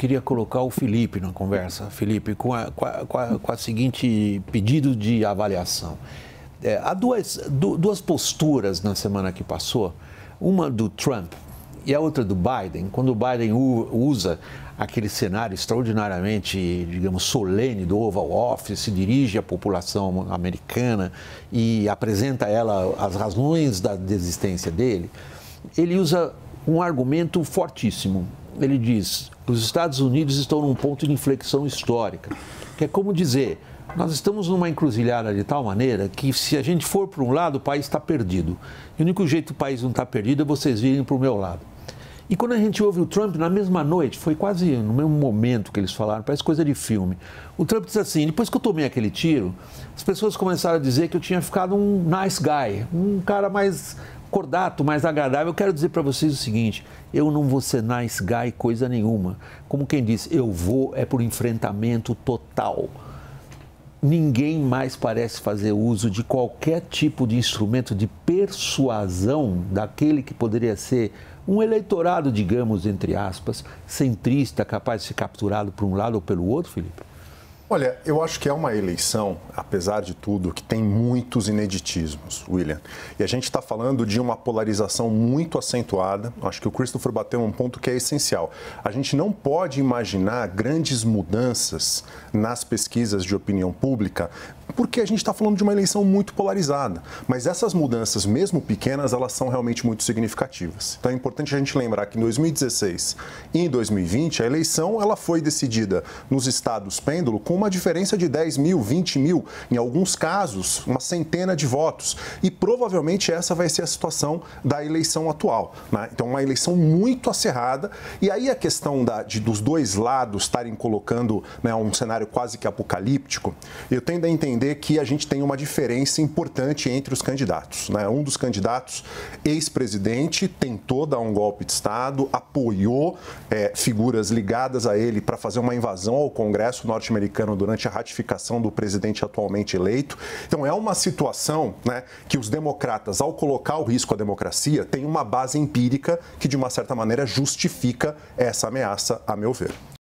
queria colocar o Felipe na conversa, Felipe, com a seguinte pedido de avaliação. Há duas posturas na semana que passou, uma do Trump e a outra do Biden, quando o Biden usa aquele cenário extraordinariamente, digamos, solene do Oval Office, se dirige à população americana e apresenta a ela as razões da desistência dele, ele usa um argumento fortíssimo. Ele diz: os Estados Unidos estão num ponto de inflexão histórica, que é como dizer, nós estamos numa encruzilhada de tal maneira que se a gente for para um lado, o país está perdido. E o único jeito do país não estar perdido é vocês virem para o meu lado. E quando a gente ouve o Trump, na mesma noite, foi quase no mesmo momento que eles falaram, parece coisa de filme. O Trump diz assim: depois que eu tomei aquele tiro, as pessoas começaram a dizer que eu tinha ficado um nice guy, um cara mais cordato, mais agradável. Eu quero dizer para vocês o seguinte: eu não vou ser nice guy coisa nenhuma. Como quem diz, eu vou por enfrentamento total. Ninguém mais parece fazer uso de qualquer tipo de instrumento de persuasão daquele que poderia ser um eleitorado, digamos, entre aspas, centrista, capaz de ser capturado por um lado ou pelo outro, Felipe? Olha, eu acho que é uma eleição, apesar de tudo, que tem muitos ineditismos, William. E a gente está falando de uma polarização muito acentuada. Acho que o Christopher bateu um ponto que é essencial. A gente não pode imaginar grandes mudanças nas pesquisas de opinião pública, porque a gente está falando de uma eleição muito polarizada. Mas essas mudanças, mesmo pequenas, elas são realmente muito significativas. Então é importante a gente lembrar que em 2016 e em 2020, a eleição ela foi decidida nos estados pêndulo com uma diferença de 10 mil, 20 mil, em alguns casos, uma centena de votos. E provavelmente essa vai ser a situação da eleição atual, né? Então, uma eleição muito acirrada. E aí a questão dos dois lados estarem colocando, né, um cenário quase que apocalíptico, eu tendo a entender que a gente tem uma diferença importante entre os candidatos, né? Um dos candidatos, ex-presidente, tentou dar um golpe de Estado, apoiou figuras ligadas a ele para fazer uma invasão ao Congresso norte-americano durante a ratificação do presidente atualmente eleito. Então, é uma situação, né, que os democratas, ao colocar o risco à democracia, têm uma base empírica que, de uma certa maneira, justifica essa ameaça, a meu ver.